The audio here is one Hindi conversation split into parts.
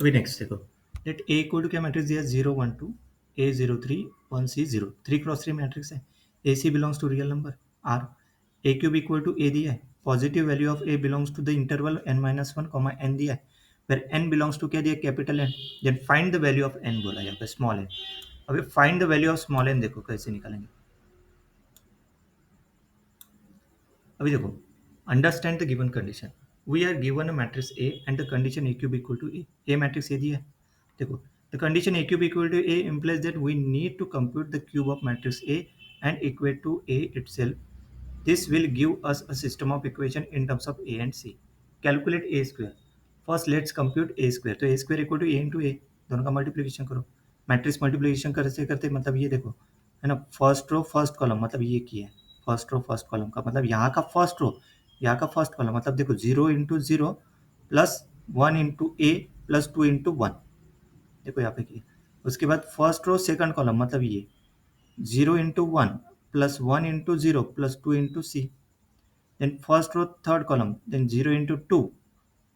अभी नेक्स्ट देखो, लेट ए इक्वल टू क्या मैट्रिक्स दिया, 0 1 2 A 0 3 1 C 0, 3 × 3 मैट्रिक्स है। A C belongs to real number R. A cube equal to A दिया है, positive value of A belongs to the interval n-1 n दिया है, वेर n बिलोंग्स टू क्या दिया, capital N. Then find the value of n बोला यहाँ पे, स्मॉल एन। अभी find the value of small n देखो कैसे निकालेंगे। अभी देखो, understand the given condition. We are given a matrix A and the condition A cube equal to a matrix A दिया है। देखो, the condition A cube equal to A implies that we need to compute the cube of matrix A and equate to A itself. This will give us a system of equation in terms of A and C. Calculate A square. First let's compute A square. तो A square equal to A into A, दोनों का मल्टीप्लिकेशन करो। मैट्रिक्स मल्टीप्लिकेशन करते करते मतलब ये देखो, है ना, फर्स्ट रो फर्स्ट कॉलम मतलब ये किया है, फर्स्ट रो फर्स्ट कॉलम का मतलब यहाँ का फर्स्ट रो, यहाँ का फर्स्ट कॉलम मतलब देखो 0 × 0 प्लस 1 × A+2 × 1, देखो यहाँ पे किया। उसके बाद फर्स्ट रो सेकंड कॉलम मतलब ये 0 × 1 plus 1 × 0 plus 2 × C। Then first row third column, then 0 × 2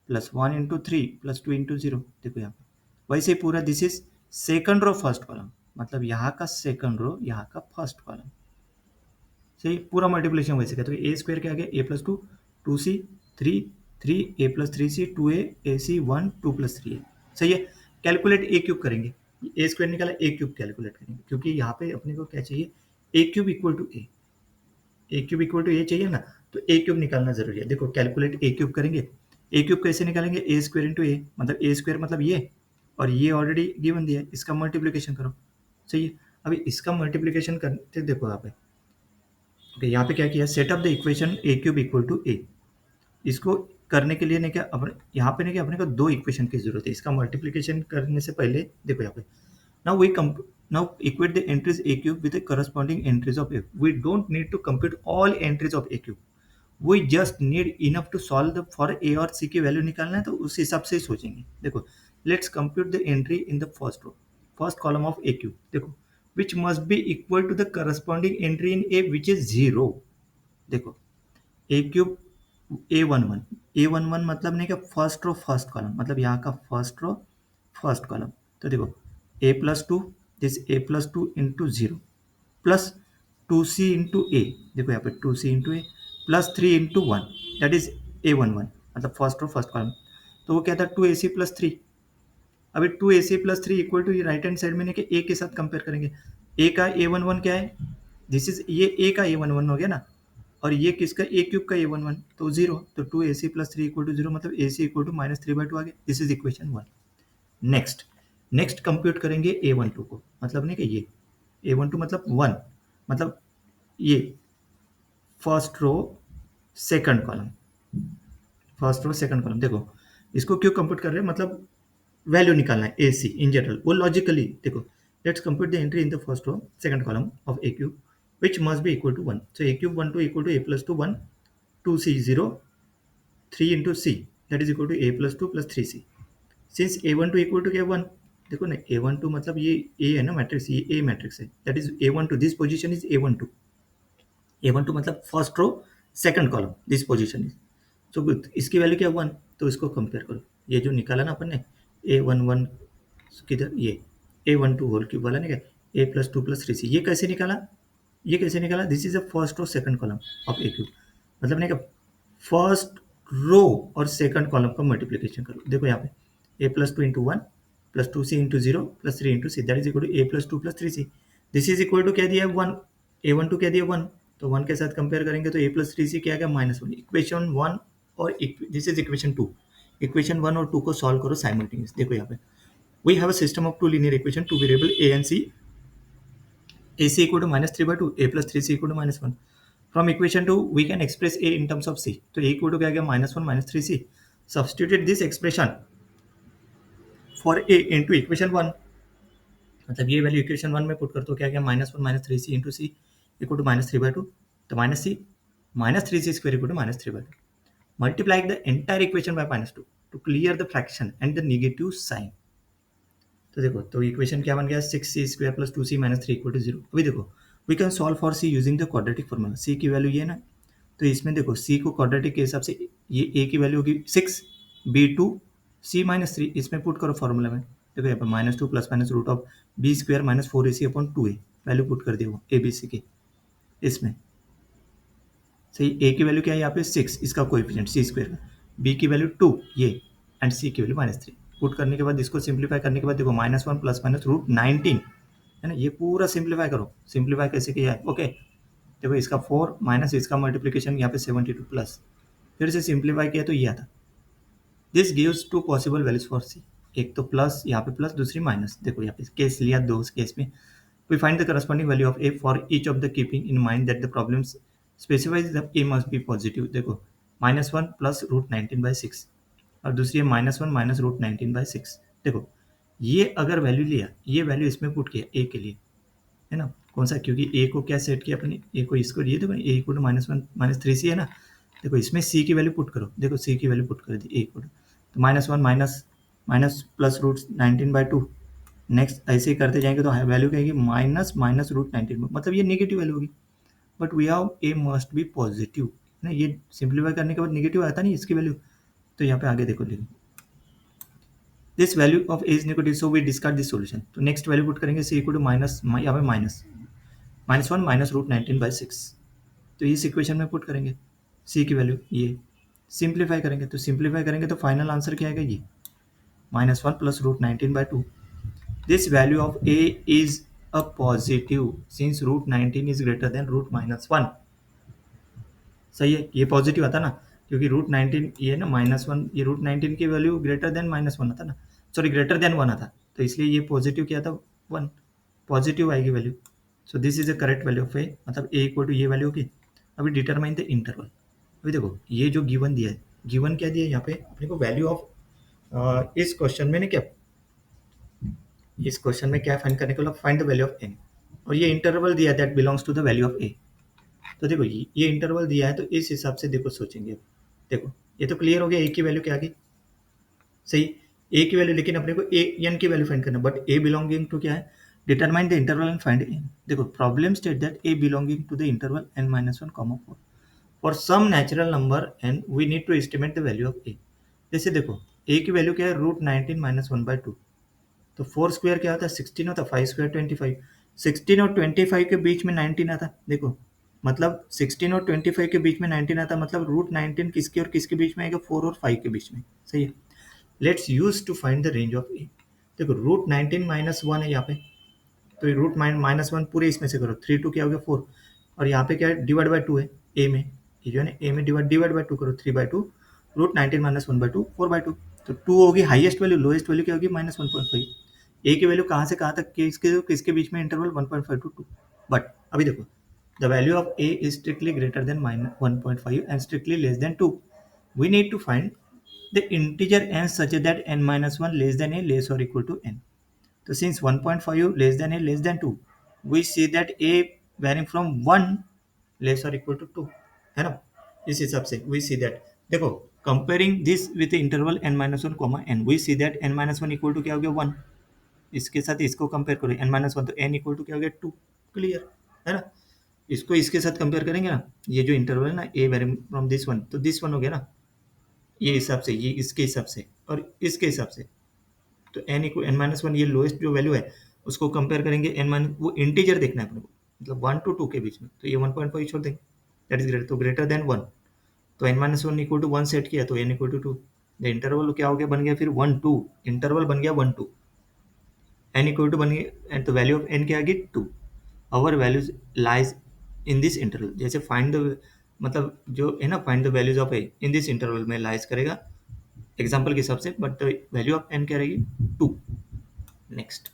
plus 1 × 3 plus 2 × 0, देखो यहाँ पे। वैसे ही पूरा this is second row first column, मतलब यहाँ का सेकंड रो यहाँ का फर्स्ट कॉलम। सही, पूरा मल्टीप्लिकेशन वैसे का। तो ए स्क्वायर क्या आ गया, A+2 2C 3 A+3C 2A AC 1 2+3A। सही है। कैलकुलेट ए क्यूब करेंगे, ए स्क्वायर निकाला, ए क्यूब कैलकुलेट करेंगे, क्योंकि यहाँ पे अपने को क्या चाहिए, A cube equal to A, A cube equal to A चाहिए ना, तो ए क्यूब निकालना जरूरी है। देखो कैलकुलेट ए क्यूब करेंगे, ए क्यूब कैसे निकालेंगे, ए स्क्वायर इंटू ए, मतलब ए स्क्वायर मतलब ये, और ये ऑलरेडी गिवन दिया है, इसका मल्टीप्लिकेशन करो। सही है। अभी इसका मल्टीप्लिकेशन करते देखो यहाँ पे, ओके, यहाँ पे क्या किया, set up the equation A cube equal to A. इसको करने के लिए ने क्या, अपने यहाँ पे ने क्या, अपने को दो इक्वेशन की जरूरत है। इसका मल्टीप्लिकेशन करने से पहले देखो यहाँ पे, now we now equate the entries a cube with the corresponding entries of a. We don't need to compute all entries of a cube. We just need enough to solve the for a और c की वैल्यू निकालना है, तो उस हिसाब से ही सोचेंगे। देखो, let's compute the entry in the first row, first column of a cube। देखो, which must be equal to the corresponding entry in a which is 0। देखो, ए क्यूब A11 मतलब नहीं क्या, फर्स्ट रो फर्स्ट कॉलम, मतलब यहाँ का फर्स्ट रो फर्स्ट कॉलम। तो देखो A+2, this A+2 into 0 plus 2C into A, देखो यहाँ पे 2C into A plus 3 into 1, that is A11, मतलब फर्स्ट रो फर्स्ट कॉलम। तो वो क्या था, 2AC+3। अभी 2AC+3 इक्वल टू, ये राइट हैंड साइड में नहीं कि ए के साथ कंपेयर करेंगे। ए का A11 क्या है, दिस इज ये ए का A11 हो गया ना, और ये किसका, ए क्यूब का A11, तो 0, तो 2AC+3 इक्वल टू 0, मतलब AC इक्वल टू -3/2 आ गया। This is equation 1। Next, next compute करेंगे A12 को, मतलब नहीं कि ये A12 मतलब 1, मतलब ये first row second column, first row second column. देखो इसको क्यों कंप्यूट कर रहे हैं, मतलब वैल्यू निकालना है AC इन जनरल, वो लॉजिकली। देखो, let's compute the entry in the first row second column of A cube which must be equal to 1. So a cube 1 2 equal to A+2 1, 2C 0, 3 into C, that is equal to A+2 plus 3C. Since A12 equal to क्या 1, देखो ना A12 मतलब ये A है ना मैट्रिक्स, ये A मैट्रिक्स है, that is A12, this position is A12। A12 मतलब first row second column, this position is. So good, इसकी वैल्यू क्या 1, तो इसको कंपेयर करो। ये जो निकाला ना अपन ने A11 किधर, ये A12 होल क्यूब वाला नहीं क्या, A+2 plus 3C, ये कैसे निकाला, ये कैसे निकाला, this is a first row second column of A cube, मतलब नहीं क्या, फर्स्ट रो और सेकंड कॉलम का मल्टीप्लिकेशन करो। देखो यहाँ पे A+2 into 1 plus 2C into 0 plus 3 into C, that is equal to A+2 plus 3C। This is equal to क्या दिया है 1, A12 क्या दिया 1, तो 1 के साथ कंपेयर करेंगे तो A+3C क्या आ गया -1। इक्वेशन 1 और दिस इज इक्वेशन 2। इक्वेशन 1 और 2 को सॉल्व करो साइमल्टेनियस। देखो यहाँ पे we have a system of two linear equation, two variable a and c, ac equal to -3/2, a plus 3c equal to -1। From equation 2 we can express a in terms of c, तो a equal to क्या आ गया -1 -3c। Substitute this expression for a into equation 1, मतलब ये वैल्यू इक्वेशन 1 में पुट कर, तो क्या आ गया -1 -3c into c equal to -3/2, तो minus C -3c square equal to -3/2। Multiply the entire equation by -2 to clear the fraction and the negative sign। तो देखो, तो इक्वेशन क्या बन गया, 6c² plus 2c minus 3 equal to 0। अभी देखो, we can solve for c using the quadratic formula. c की वैल्यू ये है ना, तो इसमें देखो c को क्वाड्रेटिक के हिसाब से, ये a की वैल्यू होगी 6, b2 सी माइनस थ्री इसमें पुट करो फॉर्मूला में, देखो यहाँ पर minus two plus minus root of B square minus four A C upon two A, value put कर दिया वो ए बी सी की इसमें। सही, ए की वैल्यू क्या है यहाँ पे 6, इसका कोएफिशिएंट सी स्क्वायर का, बी की वैल्यू 2 ये, एंड सी की वैल्यू -3। पुट करने के बाद इसको सिंप्लीफाई करने के बाद देखो -1 प्लस माइनस रूट 19 है ना, ये पूरा सिंप्लीफाई करो। सिंप्लीफाई कैसे किया है, ओके देखो इसका 4 माइनस इसका मल्टीप्लीकेशन यहाँ पे 72 प्लस, फिर से सिंप्लीफाई किया तो ये आता। This gives two possible values for C, एक तो प्लस यहाँ पे प्लस, दूसरी माइनस। देखो यहाँ पे केस लिया दो केस में, we find the corresponding value of a for each of the keeping in mind that the problem specifies that a must be positive। देखो -1 प्लस रूट 19/6 और दूसरी है -1 माइनस रूट 19/6। देखो ये अगर वैल्यू लिया, ये वैल्यू इसमें पुट किया ए के लिए, है ना, कौन सा, क्योंकि ए को क्या सेट किया अपने, ए को इसको ये देखो ए इक्वल टू -1 -3 सी है ना, देखो इसमें सी की वैल्यू पुट करो, देखो सी की वैल्यू पुट कर दी ए इक्वल तो -1 minus minus plus root 19/2। Next ऐसे ही करते जाएंगे तो वैल्यू क्या आएगी, माइनस माइनस रूट 19, मतलब ये नेगेटिव वैल्यू होगी, but we have A must be positive ना, ये सिंप्लीफाई करने के बाद नेगेटिव आता नहीं इसकी वैल्यू, तो यहाँ पे आगे देखो लिखो this value of A is negative so we discard this solution. तो नेक्स्ट वैल्यू पुट करेंगे सी इक्वल टू माइनस, यहाँ पे -1 माइनस रूट 19/6, तो इस इक्वेशन में पुट करेंगे सी की वैल्यू, ये सिंप्लीफाई करेंगे, तो सिंप्लीफाई करेंगे तो फाइनल आंसर क्या आएगा, ये -1 plus root 19/2। This value of a is a positive since root 19 is greater than root -1। सही है, ये पॉजिटिव आता ना, क्योंकि रूट 19 ये ना -1, ये रूट 19 की वैल्यू ग्रेटर देन -1 आता ना, सॉरी ग्रेटर देन 1 आता, तो इसलिए ये पॉजिटिव क्या था, 1, पॉजिटिव आएगी value. So this is a correct value of A, मतलब ए इक्वल टू ये वैल्यू होगी। अभी डिटरमाइन द इंटरवल, अभी देखो ये जो गिवन दिया है, गिवन क्या दिया है यहाँ पे अपने को, वैल्यू ऑफ इस क्वेश्चन में ने क्या, इस क्वेश्चन में क्या फाइंड करने के लिए, find the value of N, और ये इंटरवल दिया that belongs to the value of A. तो देखो ये इंटरवल दिया है, तो इस हिसाब से देखो सोचेंगे। देखो ये तो क्लियर हो गया, ए की वैल्यू क्या आ गई, सही, ए की वैल्यू, लेकिन अपने को ए एन की वैल्यू फाइंड करना, बट ए बिलोंगिंग टू क्या है, determine the interval and find N. देखो problem state that A belonging to the interval n-1, 4 for some natural number N we need to estimate the value of A. जैसे देखो ए की वैल्यू क्या है, रूट 19 माइनस 1/2, तो 4 स्क्वायर क्या होता है, 16 होता है, 5 स्क्वायर 25, 16 और 25 के बीच में 19 आता, देखो मतलब 16 और 25 के बीच में 19 आता, मतलब रूट 19 किसके और किसके बीच में आएगा, 4 और 5 के बीच में। सही है, let's use to find the range of A. देखो रूट 19 -1 है यहाँ पे, तो ये रूट -1 पूरे इसमें से करो, 3 2 क्या हो गया 4, और यहाँ पे क्या है, डिवाइड बाय 2 है ए में, ये जो है ना ए में डिवाइड बाय 2 करो, 3/2 रूट 19 -1/2 4/2, तो 2 होगी हाईएस्ट वैल्यू, लोएस्ट वैल्यू क्या होगी -1.5। ए की वैल्यू कहाँ से कहाँ तक, किसके बीच में इंटरवल 1.5 to 2। बट अभी देखो the value of A is strictly greater than -1.5 and strictly less than 2। We need to find the integer n such that n-1 less than a less or equal to n। तो since 1.5 less than a less than 2, we see that a varying from 1 less or equal to 2, है ना, इस हिसाब से we see that। देखो comparing this with the interval n-1 comma n, we see that n-1 equal to क्या हो गया 1, इसके साथ इसको कंपेयर करो n-1, तो n इक्वल टू क्या हो गया 2, क्लियर है ना। इसको इसके साथ कंपेयर करेंगे ना, ये जो इंटरवल है ना a varying from this one, तो दिस वन हो गया ना, ये हिसाब से, ये इसके हिसाब से और इसके हिसाब से, तो n इक्वल n-1 ये लोएस्ट जो वैल्यू है उसको कंपेयर करेंगे n-, वो इंटीजर देखना है अपने को, मतलब 1 to 2 के बीच में, तो ये 1.5 छोड़ देंगे, दैट इज ग्रेटर, तो ग्रेटर देन 1, तो n-1 इक्वल टू 1 सेट किया तो n equal to 2, the interval क्या हो गया, बन गया फिर 1 2, इंटरवल बन गया 1 2, n इक्वल टू बन गया, and the value of n क्या आ गई 2। Our values lies in this interval, जैसे फाइंड द, मतलब जो है ना find the values of A in this interval में लाइज करेगा एग्जाम्पल के हिसाब से, but the value of n क्या रहेगी 2। नेक्स्ट